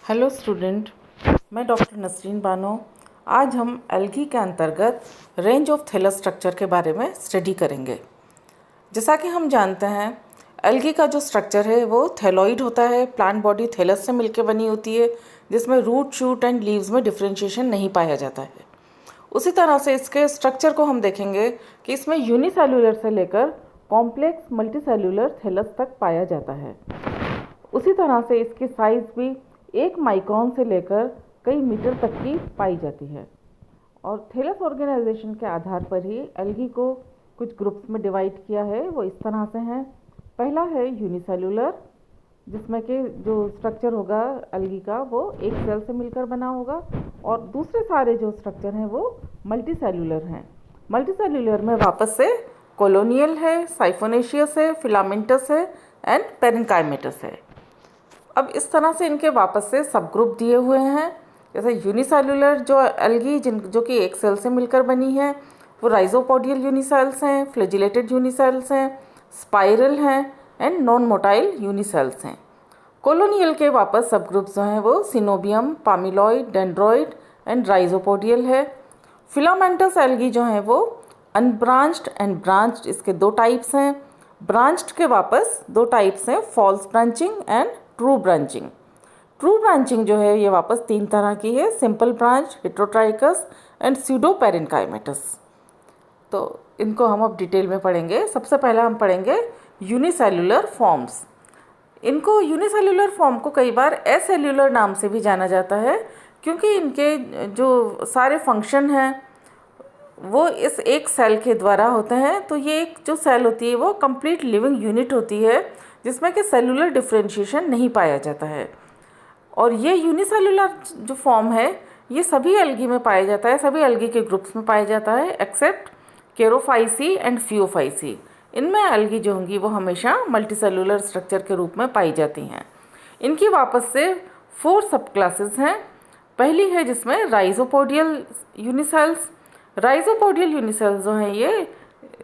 Hello student, मैं doctor Nasreen Bano. आज हम एल्गी के अंतर्गत रेंज ऑफ थैलस स्ट्रक्चर के बारे में स्टडी करेंगे। जैसा कि हम जानते हैं, एल्गी का जो स्ट्रक्चर है वो थैलॉइड होता है। प्लांट बॉडी थैलस से मिलकर बनी होती है, जिसमें रूट, शूट एंड लीव्स में डिफ्रेंशिएशन नहीं पाया जाता है। उसी तरह से इसके स्ट्रक्चर को हम देखेंगे कि इसमें यूनिसेल्युलर से लेकर कॉम्प्लेक्स मल्टीसेल्युलर थैलस तक पाया जाता है। उसी तरह से इसकी साइज़ भी 1 माइक्रोन से लेकर कई मीटर तक की पाई जाती है। और थैलस ऑर्गेनाइजेशन के आधार पर ही एल्गी को कुछ ग्रुप्स में डिवाइड किया है। वो इस तरह से हैं। पहला है यूनिसेल्युलर, जिसमें कि जो स्ट्रक्चर होगा एल्गी का वो एक सेल से मिलकर बना होगा। और दूसरे सारे जो स्ट्रक्चर हैं वो मल्टीसेल्युलर हैं। मल्टीसेल्युलर में वापस से कॉलोनियल है, साइफोनेशियस है, फिलामेंटस है एंड पेरेन्काइमेटस है। अब इस तरह से इनके वापस से सब ग्रुप दिए हुए हैं। जैसे यूनिसेल्युलर जो एल्गी जो कि एक सेल से मिलकर बनी है, वो राइजोपोडियल यूनिसेल्स हैं, फ्लैजिलेटेड यूनिसेल्स हैं, स्पाइरल हैं एंड नॉन मोटाइल यूनिसेल्स हैं। कॉलोनियल के वापस सब ग्रुप जो हैं वो सिनोबियम, पामिलॉइड, डेंड्रॉइड एंड राइजोपोडियल है। फिलामेंटस एल्गी जो हैं वो अनब्रांच्ड एंड ब्रांच्ड, इसके 2 टाइप्स हैं। ब्रांच्ड के वापस 2 टाइप्स हैं, false branching and true branching. True branching जो है ये वापस 3 तरह की है, simple branch, heterotrichous and pseudo parenchymatous. तो इनको हम अब डिटेल में पढ़ेंगे। सबसे पहले हम पढ़ेंगे यूनिसेल्युलर फॉर्म्स। इनको यूनिसेल्युलर फॉर्म को कई बार एसेल्युलर नाम से भी जाना जाता है, क्योंकि इनके जो सारे फंक्शन हैं वो इस एक सेल के द्वारा होते हैं। तो ये एक जो सेल होती है वो कंप्लीट लिविंग यूनिट होती है, जिसमें कि सेलुलर डिफरेंशिएशन नहीं पाया जाता है। और ये यूनिसेल्युलर जो फॉर्म है ये सभी एल्गी में पाया जाता है, सभी एल्गी के ग्रुप्स में पाया जाता है एक्सेप्ट केरोफाइसी एंड फियोफाइसी। इनमें एल्गी जो होंगी वो हमेशा मल्टीसेल्युलर स्ट्रक्चर के रूप में पाई जाती हैं। इनकी वापस से 4 सब क्लासेस हैं। पहली है जिसमें राइजोपोडियल यूनिसेल्स। राइजोपोडियल यूनिसेल्स जो हैं ये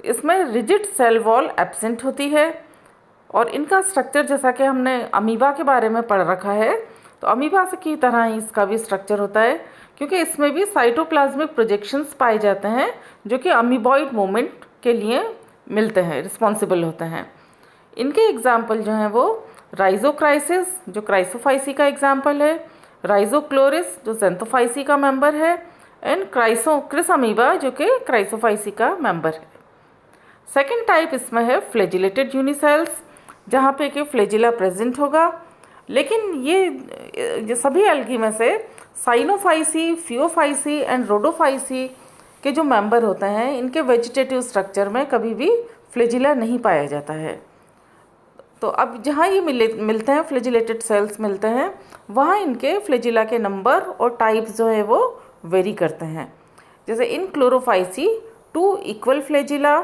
इसमें रिजिड सेल वॉल एब्सेंट होती है। और इनका स्ट्रक्चर जैसा कि हमने अमीबा के बारे में पढ़ रखा है, तो अमीबा से की तरह ही इसका भी स्ट्रक्चर होता है, क्योंकि इसमें भी साइटोप्लाज्मिक प्रोजेक्शंस पाए जाते हैं जो कि अमीबॉइड मूवमेंट के लिए मिलते हैं, रिस्पॉन्सिबल होते हैं। इनके एग्जाम्पल जो हैं वो राइजोक्राइसिस जो क्राइसोफाइसी का एग्जाम्पल है, राइजोक्लोरिस जो जेंथोफाइसी का मेंबर है एंड क्रिस अमीबा जो कि क्राइसोफाइसी का मेंबर है। सेकेंड टाइप इसमें है फ्लैजिलेटेड यूनिसेल्स, जहाँ पे कि फ्लैजिला प्रेजेंट होगा। लेकिन ये सभी एल्गी में से साइनोफाइसी, फियोफाइसी एंड रोडोफाइसी के जो मेंबर होते हैं इनके वेजिटेटिव स्ट्रक्चर में कभी भी फ्लैजिला नहीं पाया जाता है। तो अब जहाँ ये मिलते हैं, फ्लैजिलेटेड सेल्स मिलते हैं, वहाँ इनके फ्लैजिला के नंबर और टाइप्स जो है वो वेरी करते हैं। जैसे इन क्लोरोफाइसी 2 इक्वल फ्लैजिला,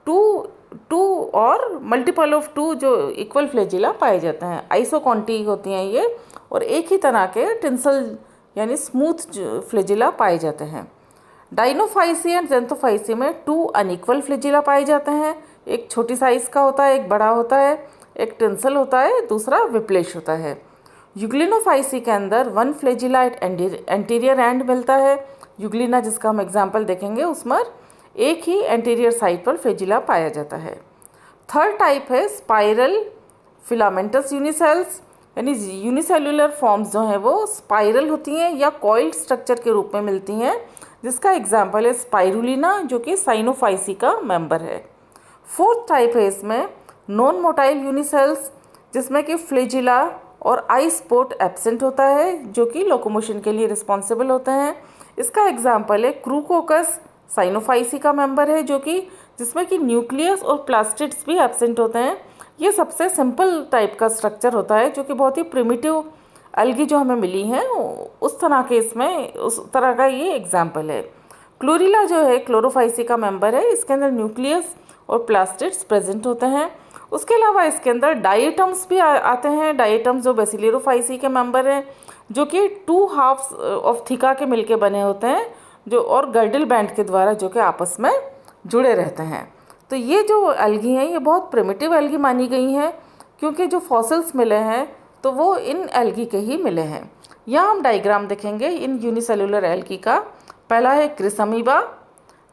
2 और मल्टीपल ऑफ 2 जो इक्वल फ्लैजिला पाए जाते हैं। आइसोकॉन्टी होती हैं ये, और एक ही तरह के टिंसल यानी स्मूथ फ्लैजिला पाए जाते हैं। डाइनोफाइसी एंड जेंथोफाइसी में 2 अनइक्वल फ्लैजिला पाए जाते हैं। एक छोटी साइज़ का होता है, एक बड़ा होता है, एक टिंसल होता है, दूसरा विप्लेश होता है। यूग्लिनोफाइसी के अंदर 1 फ्लैजिला एंटीरियर एंड मिलता है। यूग्लिना जिसका हम एग्जाम्पल देखेंगे उसमें एक ही एंटीरियर साइड पर फ्लैजिला पाया जाता है। थर्ड टाइप है स्पाइरल फिलामेंटस यूनिसेल्स, यानी यूनिसेल्युलर फॉर्म्स जो हैं वो स्पाइरल होती हैं या कॉइल्ड स्ट्रक्चर के रूप में मिलती हैं, जिसका एग्जाम्पल है स्पाइरुलिना जो कि साइनोफाइसी का मेंबर है। फोर्थ टाइप है इसमें नॉन मोटाइल यूनिसेल्स, जिसमें कि फ्लैजिला और आई स्पॉट एब्सेंट होता है, जो कि लोकोमोशन के लिए रिस्पॉन्सिबल होते हैं। इसका एग्जाम्पल है क्रूकोकस, साइनोफाइसी का मेंबर है, जो कि जिसमें कि न्यूक्लियस और प्लास्टिड्स भी एब्सेंट होते हैं। ये सबसे सिंपल टाइप का स्ट्रक्चर होता है, जो कि बहुत ही प्रिमिटिव एल्गी जो हमें मिली हैं उस तरह के इसमें उस तरह का ये एग्जाम्पल है। क्लोरिला जो है क्लोरोफाइसी का मेंबर है, इसके अंदर न्यूक्लियस और प्लास्टिड्स प्रेजेंट होते हैं। उसके अलावा इसके अंदर डायटम्स भी आते हैं। डायटम्स जो बेसिलेरोफाइसी के मेंबर हैं, जो कि 2 हाफ्स ऑफ थिका के मिलके बने होते हैं, जो और गर्डल बैंड के द्वारा जो कि आपस में जुड़े रहते हैं। तो ये जो एल्गी हैं ये बहुत प्रिमिटिव एल्गी मानी गई हैं, क्योंकि जो फॉसिल्स मिले हैं तो वो इन एल्गी के ही मिले हैं। यहाँ हम डायग्राम देखेंगे इन यूनिसेलुलर एल्गी का। पहला है क्रिसअमीबा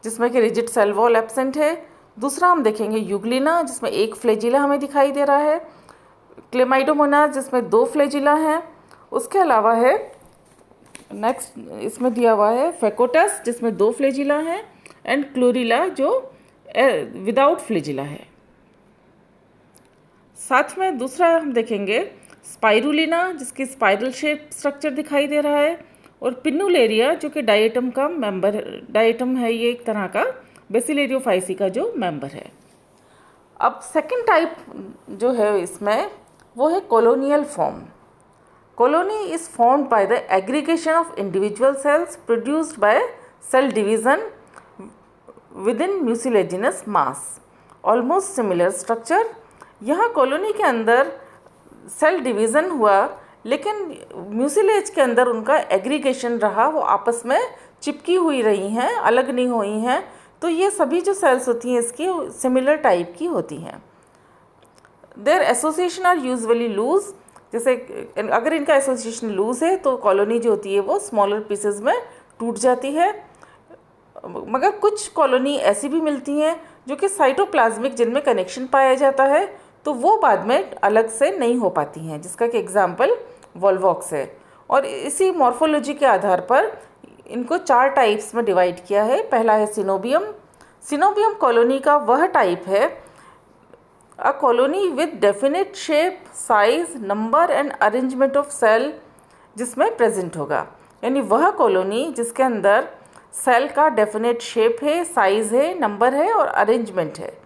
जिसमें कि रिजिड सेल वॉल एब्सेंट है। दूसरा हम देखेंगे यूग्लिना जिसमें एक फ्लैजिला हमें दिखाई दे रहा है। क्लेमाइडोमोनास जिसमें 2 फ्लैजिला हैं। उसके अलावा है नेक्स्ट इसमें दिया हुआ है फेकोटस जिसमें 2 फ्लैजिला हैं एंड क्लोरिला जो विदाउट फ्लैजिला है। साथ में दूसरा हम देखेंगे स्पाइरुलिना जिसकी स्पाइरल शेप स्ट्रक्चर दिखाई दे रहा है और पिन्नुलेरिया जो कि डायटम है, ये एक तरह का बेसिलेरियोफाइसी का जो मेंबर है। अब सेकंड टाइप जो है इसमें वो है colonial form. Colony is formed by the aggregation of individual cells produced by cell division within mucilaginous mass, almost similar structure. यहाँ कॉलोनी के अंदर सेल डिवीज़न हुआ लेकिन म्यूसिलेज के अंदर उनका एग्रीगेशन रहा, वो आपस में चिपकी हुई रही हैं, अलग नहीं हुई हैं। तो ये सभी जो सेल्स होती हैं इसकी सिमिलर टाइप की होती हैं। Their association are usually loose, जैसे अगर इनका एसोसिएशन लूज है तो कॉलोनी जो होती है वो स्मॉलर पीसेस में टूट जाती है। मगर कुछ कॉलोनी ऐसी भी मिलती हैं जो कि साइटोप्लाज्मिक जिनमें कनेक्शन पाया जाता है तो वो बाद में अलग से नहीं हो पाती हैं, जिसका कि एग्जाम्पल वॉल्वॉक्स है। और इसी मॉर्फोलॉजी के आधार पर इनको 4 टाइप्स में डिवाइड किया है। पहला है सिनोबियम। सिनोबियम कॉलोनी का वह टाइप है a colony with definite shape, size, number and arrangement of cell जिसमें प्रेजेंट होगा, यानी वह कॉलोनी जिसके अंदर सेल का डेफिनेट शेप है, साइज है, नंबर है और अरेंजमेंट है।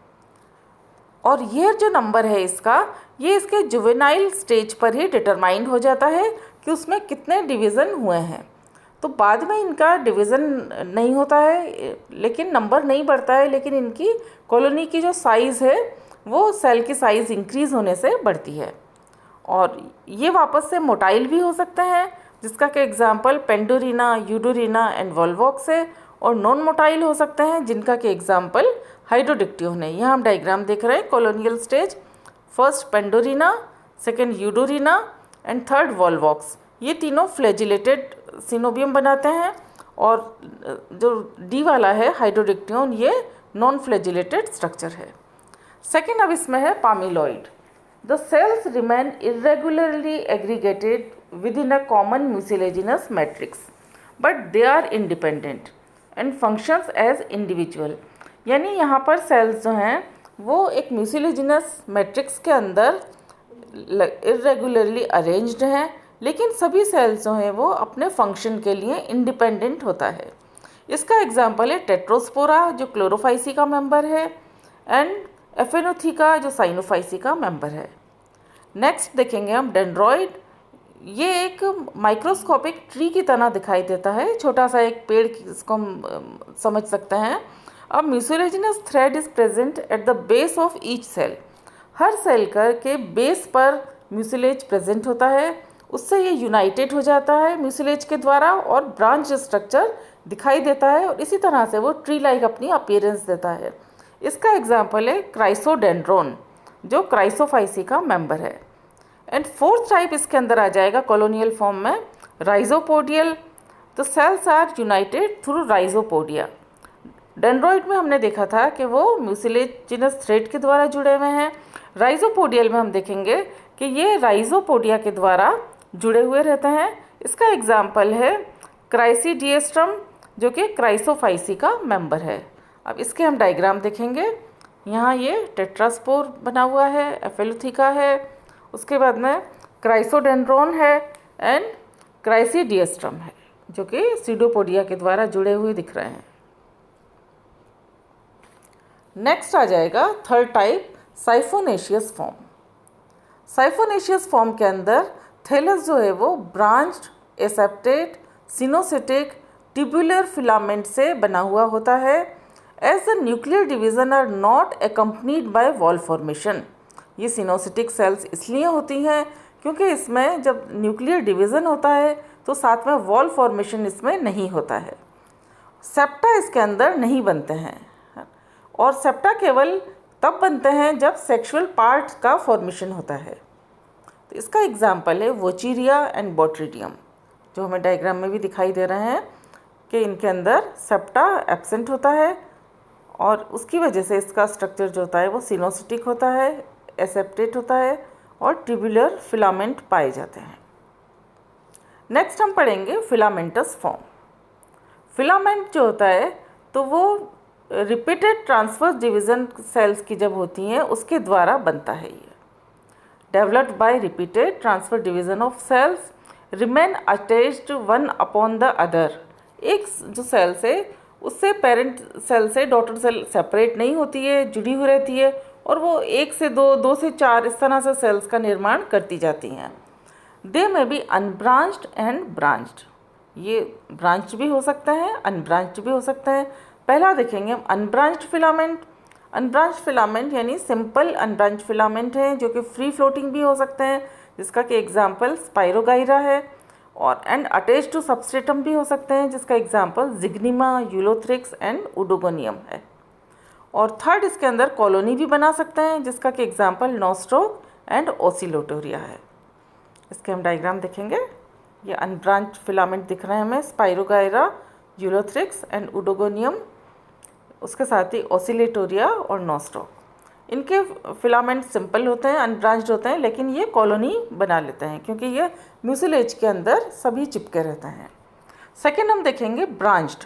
और ये जो नंबर है इसका, ये इसके जुवेनाइल स्टेज पर ही डिटरमाइंड हो जाता है कि उसमें कितने डिवीज़न हुए हैं। तो बाद में इनका डिवीज़न नहीं होता है लेकिन नंबर नहीं बढ़ता है, लेकिन इनकी कॉलोनी की जो साइज़ है वो सेल की साइज़ इंक्रीज़ होने से बढ़ती है। और ये वापस से मोटाइल भी हो सकते हैं, जिसका कि एग्जाम्पल पेंडोरिना, यूडोरिना एंड वॉल्वॉक्स है। और नॉन मोटाइल हो सकते हैं जिनका कि एग्जाम्पल हाइड्रोडिक्टियोन है। यहाँ हम डायग्राम देख रहे हैं colonial stage, first pandorina, second eudorina and third volvox. ये तीनों फ्लैजिलेटेड सिनोबियम बनाते हैं और जो डी वाला है हाइड्रोडिक्टियोन ये नॉन फ्लैजिलेटेड स्ट्रक्चर है। सेकेंड अब इसमें है palmelloid. The cells remain irregularly aggregated within a common mucilaginous matrix but they are independent and functions as individual. यानी यहाँ पर सेल्स जो हैं वो एक म्यूसिलेजिनस मैट्रिक्स के अंदर इरेगुलरली अरेंज्ड हैं, लेकिन सभी सेल्स जो हैं वो अपने फंक्शन के लिए इंडिपेंडेंट होता है। इसका एग्जाम्पल है टेट्रोस्पोरा जो क्लोरोफाइसी का मेंबर है एंड एफेनोथिका जो साइनोफाइसी का मेंबर है। नेक्स्ट देखेंगे हम डेंड्रॉइड। ये एक माइक्रोस्कोपिक ट्री की तरह दिखाई देता है, छोटा सा एक पेड़ इसको हम समझ सकते हैं। अब mucilaginous thread is present at the base of each cell. हर सेल के बेस पर म्यूसिलेज प्रेजेंट होता है, उससे ये यूनाइटेड हो जाता है म्यूसिलेज के द्वारा और ब्रांच स्ट्रक्चर दिखाई देता है और इसी तरह से वो ट्री लाइक अपनी अपीयरेंस देता है। इसका एग्जाम्पल है क्राइसोडेंड्रोन जो क्राइसोफाइसी का मेंबर है। एंड फोर्थ टाइप इसके अंदर आ जाएगा कॉलोनियल फॉर्म में राइजोपोडियल। तो cells are united through rhizopodia. Dendroid में हमने देखा था कि वो म्यूसिलेजिनस थ्रेड के द्वारा जुड़े हुए हैं। राइजोपोडियल में हम देखेंगे कि ये राइजोपोडिया के द्वारा जुड़े हुए रहते हैं। इसका एग्जाम्पल है क्राइसीडिएस्ट्रम जो कि क्राइसोफाइसी का मेंबर है। अब इसके हम डायग्राम देखेंगे। यहाँ ये टेट्रास्पोर बना हुआ है, एफेलोथिका है, उसके बाद में क्राइसोडेंड्रोन है एंड क्राइसीडिएस्ट्रम है जो कि सीडोपोडिया के द्वारा जुड़े हुए दिख रहे हैं। नेक्स्ट आ जाएगा third type siphonaceous form. Siphonaceous form के अंदर थैलस जो है वो branched, aseptate, coenocytic, tubular filament से बना हुआ होता है। As the nuclear division are not accompanied by wall formation. ये सिनोसिटिक सेल्स इसलिए होती हैं क्योंकि इसमें जब न्यूक्लियर डिवीज़न होता है तो साथ में वॉल फॉर्मेशन इसमें नहीं होता है। सेप्टा इसके अंदर नहीं बनते हैं और सेप्टा केवल तब बनते हैं जब सेक्सुअल पार्ट का फॉर्मेशन होता है। तो इसका एग्जाम्पल है वोचीरिया एंड बोट्रिडियम। जो हमें डायग्राम में भी दिखाई दे रहे हैं कि इनके अंदर सेप्टा एब्सेंट होता है और उसकी वजह से इसका स्ट्रक्चर जो होता है वो सिनोसिटिक होता है, एसेप्टेट होता है और ट्यूबुलर फिलामेंट पाए जाते हैं। नेक्स्ट हम पढ़ेंगे फिलामेंटस फॉर्म। फिलामेंट जो होता है तो वो रिपीटेड ट्रांसवर्स डिवीजन सेल्स की जब होती हैं उसके द्वारा बनता है। ये developed by repeated transfer division of cells remain attached one upon the other. एक जो सेल्स है उससे पेरेंट सेल से डॉटर सेल सेपरेट नहीं होती है, जुड़ी हुई रहती है और वो एक से दो, दो से चार इस तरह से सेल्स का निर्माण करती जाती हैं। दे में बी अनब्रांच्ड एंड ब्रांच्ड। ये ब्रांच भी हो सकते हैं, अनब्रांच्ड भी हो सकते हैं। पहला देखेंगे हम अनब्रांच्ड फिलामेंट। अनब्रांच्ड फिलामेंट यानी सिंपल अनब्रांच्ड फिलामेंट हैं जो कि फ्री फ्लोटिंग भी हो सकते हैं, जिसका कि एग्जाम्पल स्पाइरोगाइरा है, और एंड अटैच टू सबस्ट्रेटम भी हो सकते हैं, जिसका एग्जाम्पल जिग्निमा, यूलोथ्रिक्स एंड उडोगोनियम है। और थर्ड इसके अंदर कॉलोनी भी बना सकते हैं, जिसका कि एग्जाम्पल नोस्ट्रोक एंड ओसिलोटोरिया है। इसके हम डायग्राम देखेंगे। ये अनब्रांच्ड फिलामेंट दिख रहे हैं हमें, स्पाइरोगाइरा, यूलोथ्रिक्स एंड उडोगोनियम, उसके साथ ही ओसिलेटोरिया और नोस्ट्रोक। इनके फिलामेंट सिंपल होते हैं, अनब्रांच्ड होते हैं, लेकिन ये कॉलोनी बना लेते हैं क्योंकि ये म्यूसिलेज के अंदर सभी चिपके रहते हैं। सेकेंड हम देखेंगे ब्रांच्ड।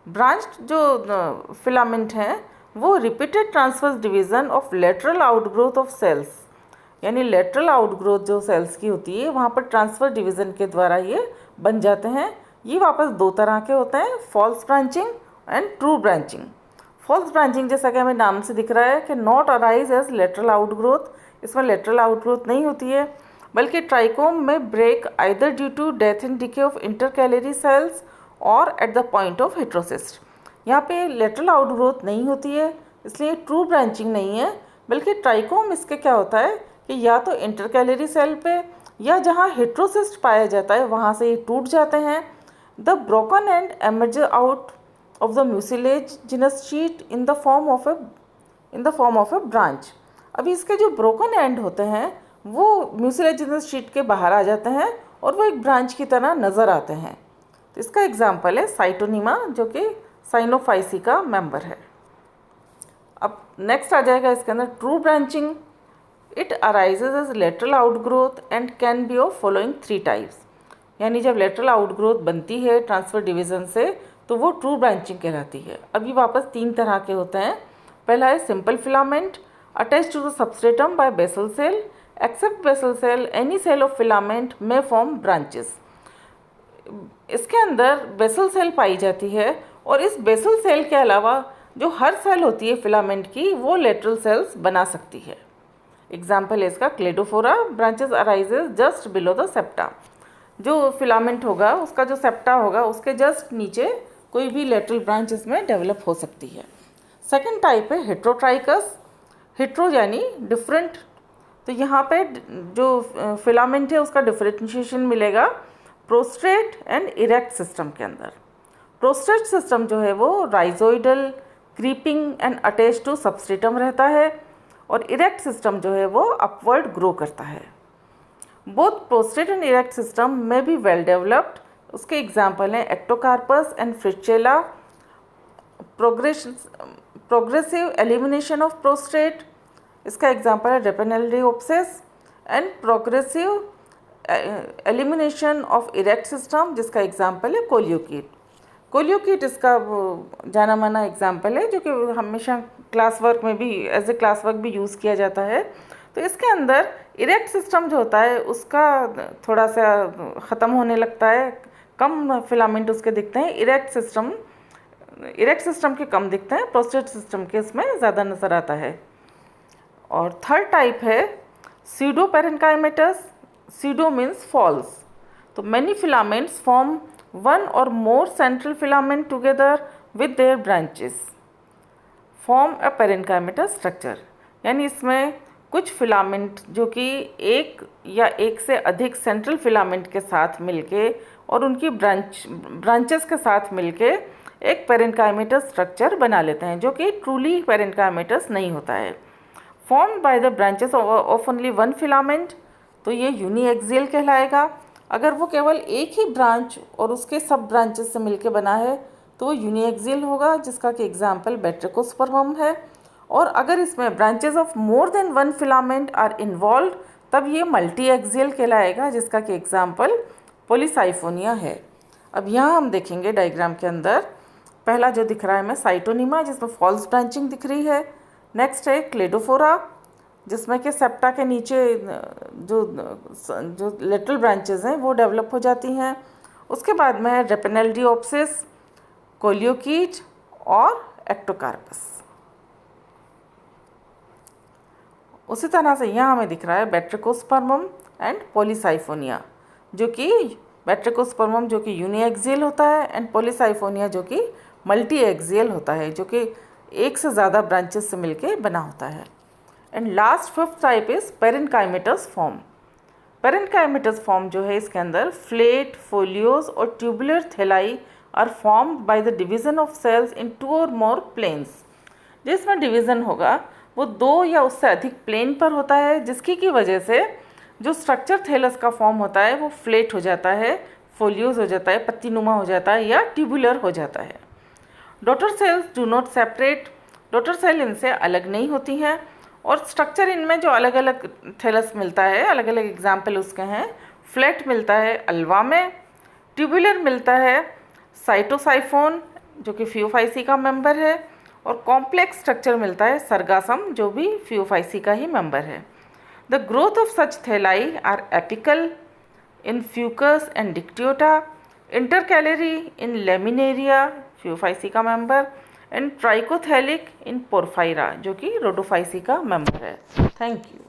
ब्रांच्ड जो फिलामेंट हैं वो repeated transverse division of lateral outgrowth of cells, यानी लेटरल आउटग्रोथ जो सेल्स की होती है वहाँ पर ट्रांसफर डिवीज़न के द्वारा ये बन जाते हैं। ये वापस दो तरह के होते हैं, false branching and true branching. False branching जैसा कि हमें नाम से दिख रहा है कि not arise as lateral outgrowth, इसमें लेटरल आउटग्रोथ नहीं होती है, बल्कि ट्राइकोम में break either due to death and decay of intercalary cells और at the point of heterocyst. यहाँ पे लेटरल आउटग्रोथ नहीं होती है, इसलिए ट्रू ब्रांचिंग नहीं है, बल्कि ट्राइकोम इसके क्या होता है कि या तो इंटरकैलरी सेल पे या जहाँ हेट्रोसिस्ट पाया जाता है वहाँ से ये टूट जाते हैं। The broken and emerge out of the mucilaginous sheet in the form of a branch। अभी इसके जो ब्रोकन एंड होते हैं वो म्यूसिलेजिनस शीट के बाहर आ जाते हैं और वो एक ब्रांच की तरह नज़र आते हैं। तो इसका एग्जाम्पल है साइटोनिमा, जो कि साइनोफाइसी का मेंबर है। अब नेक्स्ट आ जाएगा इसके अंदर true branching. It arises as lateral outgrowth and can be of following 3 types. यानी जब लेटरल आउटग्रोथ बनती है ट्रांसफर डिवीज़न से तो वो ट्रू ब्रांचिंग कहलाती है। अभी वापस 3 तरह के होते हैं। पहला है simple filament attach to the substratum by basal cell, except basal cell any cell of filament में फॉर्म ब्रांचेस। इसके अंदर बेसल सेल पाई जाती है और इस बेसल सेल के अलावा जो हर सेल होती है फिलामेंट की वो लेटरल सेल्स बना सकती है। एग्जाम्पल है इसका Cladophora, branches arises just below the septa. जो फिलामेंट होगा उसका जो सेप्टा होगा उसके जस्ट नीचे कोई भी लेटरल ब्रांच इसमें डेवलप हो सकती है। सेकंड टाइप है हेट्रोट्राइकस। हेट्रो यानी डिफरेंट, तो यहाँ पे जो फिलामेंट है उसका डिफरेंशिएशन मिलेगा प्रोस्ट्रेट एंड इरेक्ट सिस्टम के अंदर। प्रोस्ट्रेट सिस्टम जो है वो rhizoidal, creeping and attach to substratum रहता है, और इरेक्ट सिस्टम जो है वो अपवर्ड ग्रो करता है। Both prostrate and erect system में बी वेल डेवलप्ड। उसके एग्जाम्पल हैं ectocarpus and fritschiella, progressive elimination of prostrate, इसका एग्जाम्पल है rapeneliopsis, and progressive elimination of erect system, जिसका एग्जाम्पल है कोलियोकीट। कोलियोकीट इसका जाना माना एग्जाम्पल है जो कि हमेशा क्लास वर्क में भी एज ए क्लास वर्क भी यूज़ किया जाता है। तो इसके अंदर इरेक्ट सिस्टम जो होता है उसका थोड़ा सा ख़त्म होने लगता है, कम फिलामेंट उसके दिखते हैं। इरेक्ट सिस्टम के कम दिखते हैं, प्रोस्टेट सिस्टम के इसमें ज़्यादा नज़र आता है। और थर्ड टाइप है pseudo parenchymatous. Pseudo means false. तो many filaments form one or more central filament together with their branches form a parenchymatous structure. यानी इसमें कुछ फिलामेंट जो कि एक या एक से अधिक सेंट्रल फिलामेंट के साथ मिलके और उनकी ब्रांचेस के साथ मिलके एक पेरेन्काइमेटस स्ट्रक्चर बना लेते हैं, जो कि ट्रूली पेरेन्काइमेटस नहीं होता है। Formed by the branches of only one filament, तो ये यूनिएक्सियल कहलाएगा। अगर वो केवल एक ही ब्रांच और उसके सब ब्रांचेस से मिलकर बना है तो वो यूनिएक्सियल होगा, जिसका कि एग्जाम्पल बैट्रिकोस्पर्मम है। और अगर इसमें branches of more than one filament are involve तब ये मल्टी एक्सियल कहलाएगा, जिसका कि एग्जाम्पल पॉलीसाइफोनिया है। अब यहाँ हम देखेंगे डायग्राम के अंदर, पहला जो दिख रहा है हमें साइटोनिमा, जिसमें फॉल्स ब्रांचिंग दिख रही है। नेक्स्ट है क्लेडोफोरा, जिसमें कि सेप्टा के नीचे जो लेटरल ब्रांचेस हैं वो डेवलप हो जाती हैं। उसके बाद में है रेपेनल्डियोप्सिस, कोलियोकीट और एक्टोकार्पस। उसी तरह से यहाँ हमें दिख रहा है बैट्रिकोस्पर्मम एंड पॉलीसाइफोनिया, जो कि बैट्रिकोस्पर्मम जो कि यूनिएक्सियल होता है एंड पॉलीसाइफोनिया जो कि मल्टी एक्सियल होता है, जो कि एक से ज़्यादा ब्रांचेस से मिलके बना होता है। And last fifth type is parenchymatous form. Parenchymatous form जो है इसके अंदर फ्लेट, फोलियोज और tubular thalli are formed by the division of cells in 2 or more planes. जिसमें डिवीज़न होगा वो 2 या उससे अधिक प्लेन पर होता है, जिसकी की वजह से जो स्ट्रक्चर थैलस का फॉर्म होता है वो फ्लेट हो जाता है, फोलियोज हो जाता है, पत्तीनुमा हो जाता है या ट्यूबुलर हो जाता है। Daughter cells do not separate, daughter cell इनसे अलग नहीं होती हैं और स्ट्रक्चर इनमें जो अलग अलग थैलस मिलता है, अलग अलग एग्जाम्पल उसके हैं, फ्लैट मिलता है अल्वा में, ट्यूबुलर मिलता है साइटोसाइफोन जो कि फियोफाइसी का मेंबर है, और कॉम्प्लेक्स स्ट्रक्चर मिलता है सरगासम जो भी फियोफाइसी का ही मेंबर है। The growth of such thalli are apical in fucus and dictyota, intercalary in laminaria phaeophyceae का member, and trichothallic in porphyra जो कि रोडोफाइसी का मेंबर है। Thank you.